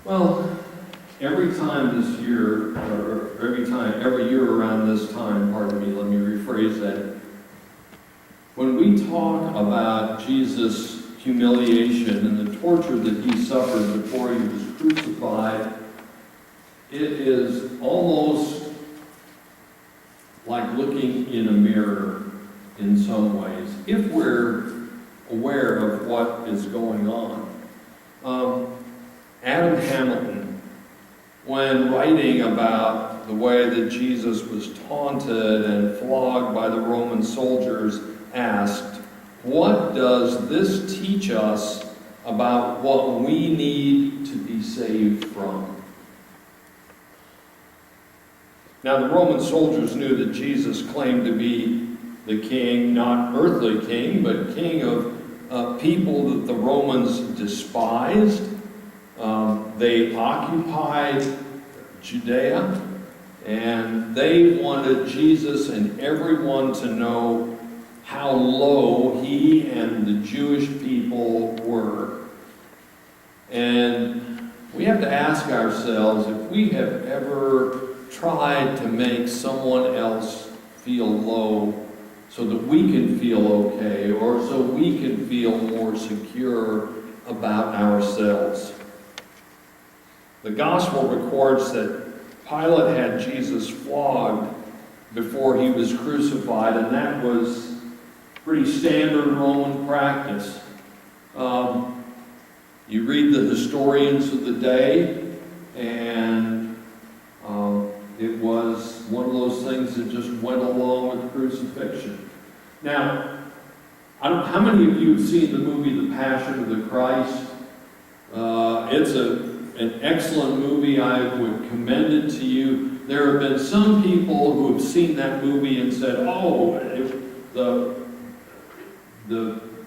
Well, every year around this time, pardon me, let me rephrase that. When we talk about Jesus' humiliation and the torture that he suffered before he was crucified, it is almost like looking in a mirror in some ways, if we're aware of what is going on. Adam Hamilton, when writing about the way that Jesus was taunted and flogged by the Roman soldiers, asked, "What does this teach us about what we need to be saved from?" Now, the Roman soldiers knew that Jesus claimed to be the king, not earthly king, but king of people that the Romans despised. They occupied Judea, and they wanted Jesus and everyone to know how low he and the Jewish people were. And we have to ask ourselves if we have ever tried to make someone else feel low so that we can feel okay, or so we can feel more secure about ourselves. The gospel records that Pilate had Jesus flogged before he was crucified, and that was pretty standard Roman practice. You read the historians of the day, and it was one of those things that just went along with crucifixion. Now, how many of you have seen the movie The Passion of the Christ? It's an excellent movie. I would commend it to you. There have been some people who have seen that movie and said, "Oh, the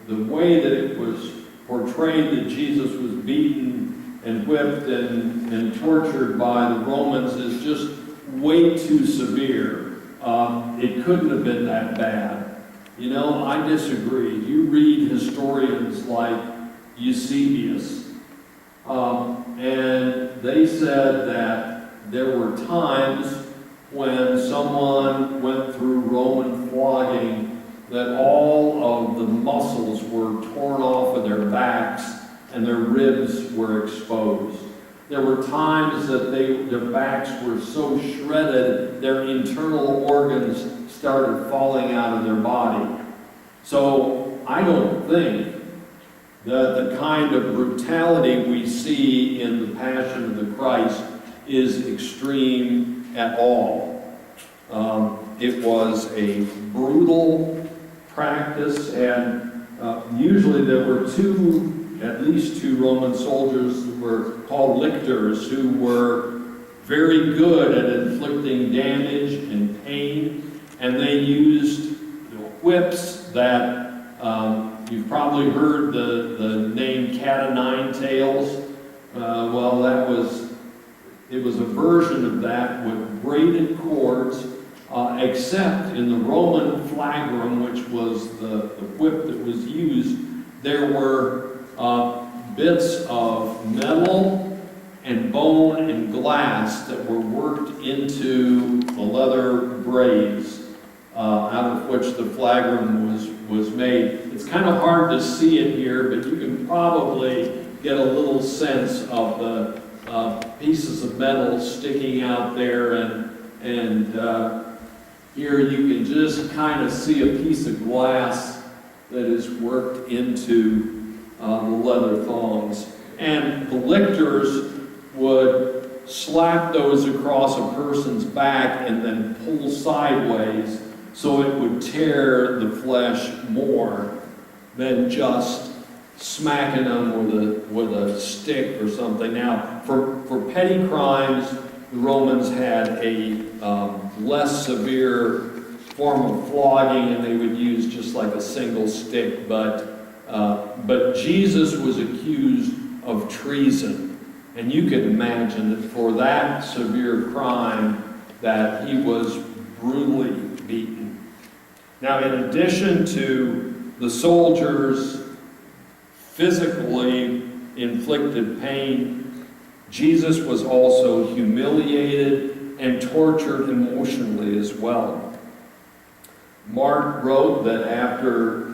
way that it was portrayed that Jesus was beaten and whipped and tortured by the Romans is just way too severe. It couldn't have been that bad." You know, I disagree. You read historians like Eusebius, and they said that there were times when someone went through Roman flogging that all of the muscles were torn off of their backs and their ribs were exposed. There were times that their backs were so shredded, their internal organs started falling out of their body. So I don't think that the kind of brutality we see in the Passion of the Christ is extreme at all. It was a brutal practice, and usually there were at least two Roman soldiers who were called lictors, who were very good at inflicting damage and pain, and they used whips that you've probably heard the name cat o' nine tails. Well, it was a version of that with braided cords, except in the Roman flagrum, which was the whip that was used, there were bits of metal and bone and glass that were worked into the leather braids out of which the flagrum was made. It's kind of hard to see it here, but you can probably get a little sense of the pieces of metal sticking out there, and here you can just kind of see a piece of glass that is worked into the leather thongs. And the lictors would slap those across a person's back and then pull sideways so it would tear the flesh more than just smacking them with a stick or something. Now, for petty crimes, the Romans had a less severe form of flogging, and they would use just like a single stick. But Jesus was accused of treason, and you can imagine that for that severe crime, that he was brutally beaten. Now, in addition to the soldiers' physically inflicted pain, Jesus was also humiliated and tortured emotionally as well. Mark wrote that after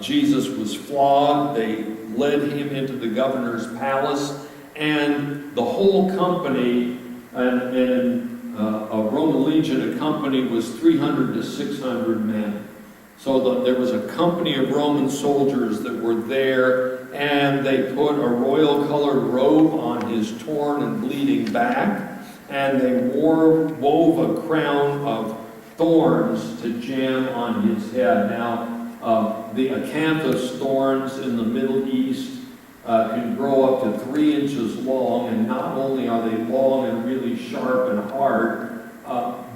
Jesus was flogged, they led him into the governor's palace, and the whole company, and a Roman legion, a company was 300 to 600 men. So there was a company of Roman soldiers that were there, and they put a royal-colored robe on his torn and bleeding back, and they wove a crown of thorns to jam on his head. Now, the acanthus thorns in the Middle East can grow up to 3 inches long, and not only are they long and really sharp and hard,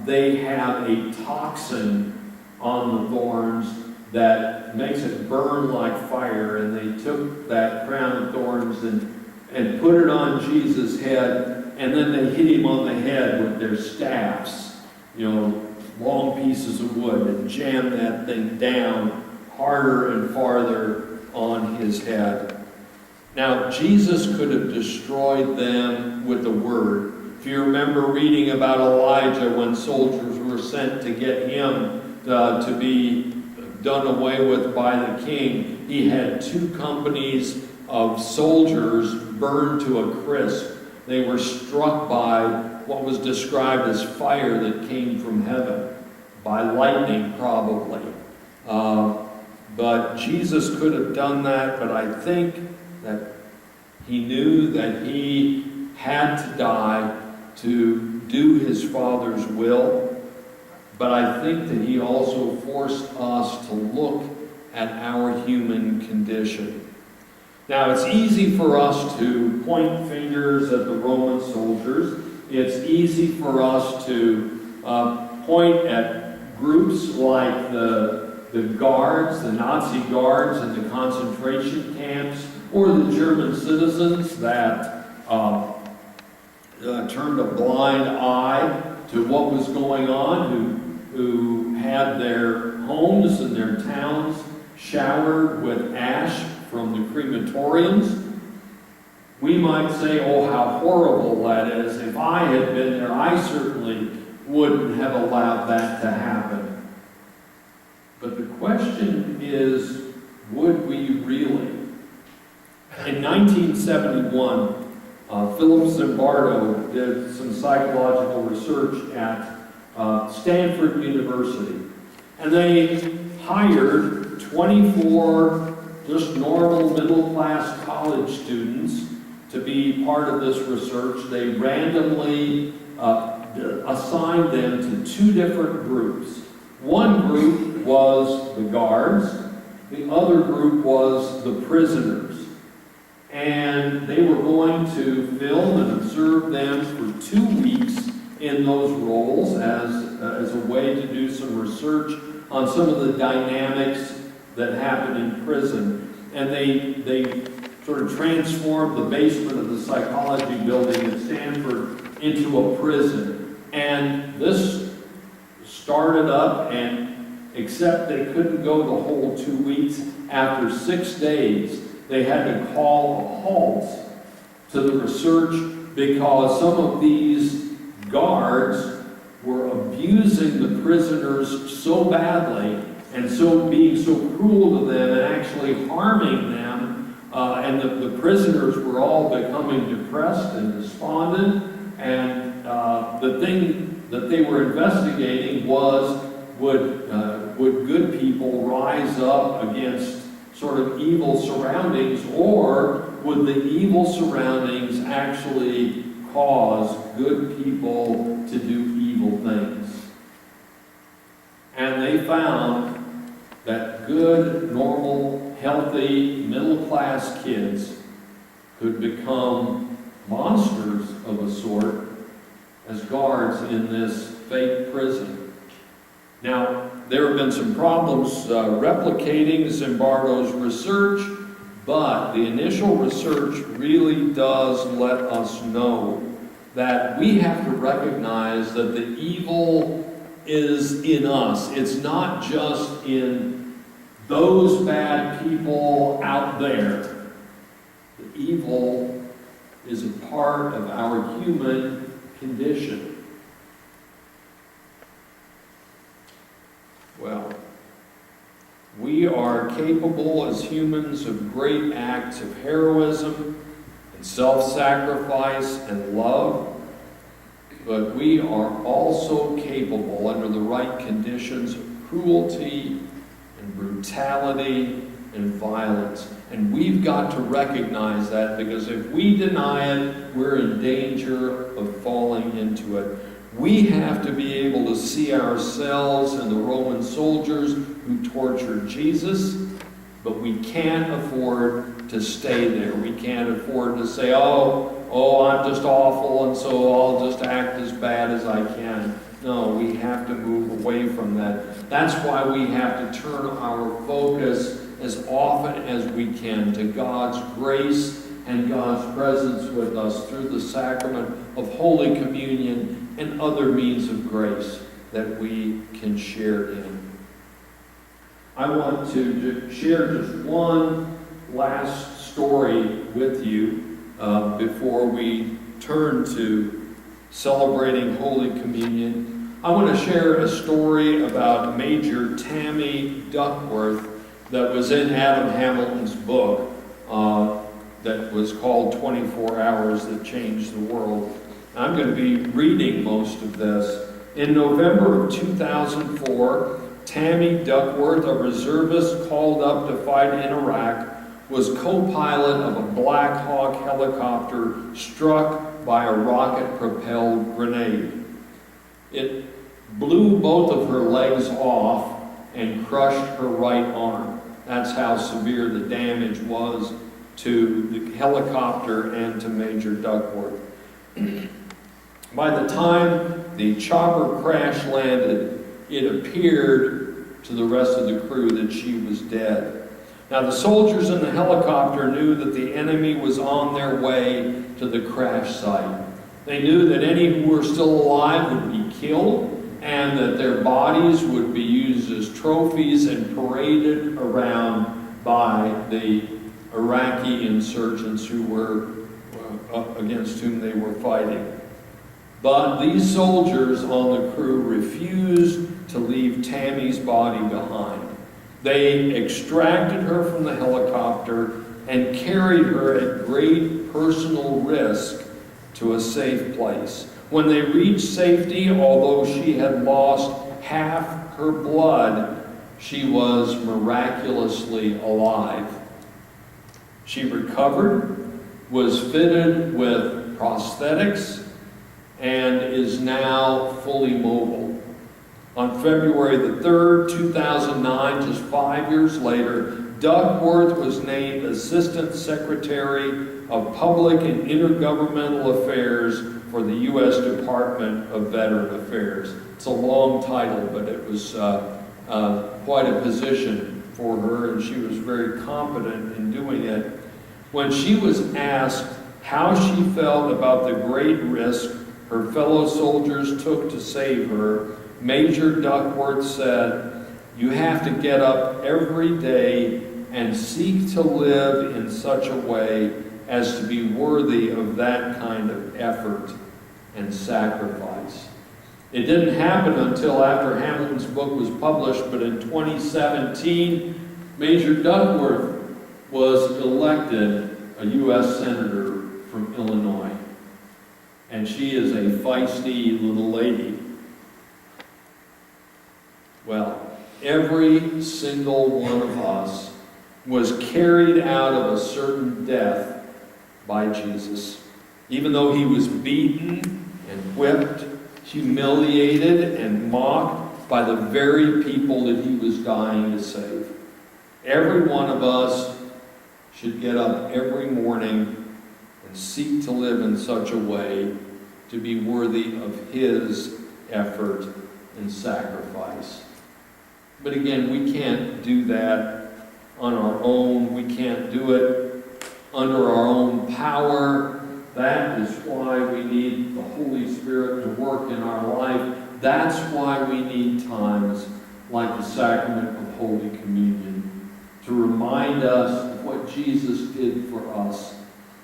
they have a toxin on the thorns that makes it burn like fire. And they took that crown of thorns and put it on Jesus' head, and then they hit him on the head with their staffs, long pieces of wood, and jammed that thing down harder and farther on his head. Now, Jesus could have destroyed them with the word. If you remember reading about Elijah, when soldiers were sent to get him to be done away with by the king, he had 2 companies of soldiers burned to a crisp. They were struck by what was described as fire that came from heaven, by lightning probably. But Jesus could have done that, but I think that he knew that he had to die to do his Father's will. But I think that he also forced us to look at our human condition. Now, it's easy for us to point fingers at the Roman soldiers. It's easy for us to point at groups like the guards, the Nazi guards in the concentration camps, or the German citizens that turned a blind eye to what was going on, who had their homes and their towns showered with ash from the crematoriums. We might say, oh, how horrible that is. If I had been there, I certainly wouldn't have allowed that to happen. But the question is, would we really? In 1971, Philip Zimbardo did some psychological research at Stanford University. And they hired 24 just normal middle-class college students to be part of this research. They randomly assigned them to 2 different groups. One group was the guards. The other group was the prisoners. And they were going to film and observe them for 2 weeks in those roles as a way to do some research on some of the dynamics that happen in prison. And they sort of transformed the basement of the psychology building at Stanford into a prison. And this started up, and except they couldn't go the whole 2 weeks, after 6 days, they had to call a halt to the research because some of these guards were abusing the prisoners so badly and being so cruel to them and actually harming them. And the prisoners were all becoming depressed and despondent. And the thing that they were investigating was, would good people rise up against sort of evil surroundings, or would the evil surroundings actually cause good people to do evil things? And they found that good, normal, healthy, middle-class kids could become monsters of a sort as guards in this fake prison. Now, there have been some problems replicating Zimbardo's research, but the initial research really does let us know that we have to recognize that the evil is in us. It's not just in those bad people out there. The evil is a part of our human condition. Well, we are capable as humans of great acts of heroism and self-sacrifice and love, but we are also capable, under the right conditions, of cruelty and brutality and violence. And we've got to recognize that, because if we deny it, we're in danger of falling into it. We have to be able to see ourselves in the Roman soldiers who tortured Jesus, but we can't afford to stay there. We can't afford to say, oh, I'm just awful, and so I'll just act as bad as I can. No, we have to move away from that. That's why we have to turn our focus as often as we can to God's grace and God's presence with us through the sacrament of Holy Communion and other means of grace that we can share in. I want to share just one last story with you before we turn to celebrating Holy Communion. I want to share a story about Major Tammy Duckworth that was in Adam Hamilton's book that was called 24 Hours That Changed the World. I'm going to be reading most of this. In November of 2004, Tammy Duckworth, a reservist called up to fight in Iraq, was co-pilot of a Black Hawk helicopter struck by a rocket-propelled grenade. It blew both of her legs off and crushed her right arm. That's how severe the damage was to the helicopter and to Major Duckworth. By the time the chopper crash landed, it appeared to the rest of the crew that she was dead. Now, the soldiers in the helicopter knew that the enemy was on their way to the crash site. They knew that any who were still alive would be killed, and that their bodies would be used as trophies and paraded around by the Iraqi insurgents who were against whom they were fighting. But these soldiers on the crew refused to leave Tammy's body behind. They extracted her from the helicopter and carried her at great personal risk to a safe place. When they reached safety, although she had lost half her blood, she was miraculously alive. She recovered, was fitted with prosthetics, and is now fully mobile. On February the 3rd, 2009, just 5 years later, Duckworth was named Assistant Secretary of Public and Intergovernmental Affairs for the U.S. Department of Veteran Affairs. It's a long title, but it was quite a position for her, and she was very competent in doing it. When she was asked how she felt about the great risk her fellow soldiers took to save her, Major Duckworth said, "You have to get up every day and seek to live in such a way as to be worthy of that kind of effort and sacrifice." It didn't happen until after Hamilton's book was published, but in 2017, Major Duckworth was elected a U.S. Senator from Illinois. And she is a feisty little lady. Well, every single one of us was carried out of a certain death by Jesus. Even though he was beaten and whipped, humiliated and mocked by the very people that he was dying to save. Every one of us should get up every morning and seek to live in such a way to be worthy of his effort and sacrifice. But again, we can't do that on our own. We can't do it under our own power. That is why we need the Holy Spirit to work in our life. That's why we need times like the sacrament of Holy Communion to remind us of what Jesus did for us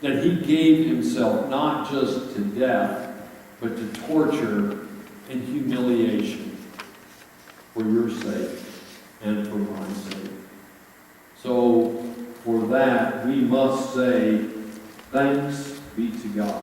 that he gave himself not just to death, but to torture and humiliation for your sake and for my sake. So for that, we must say, thanks be to God.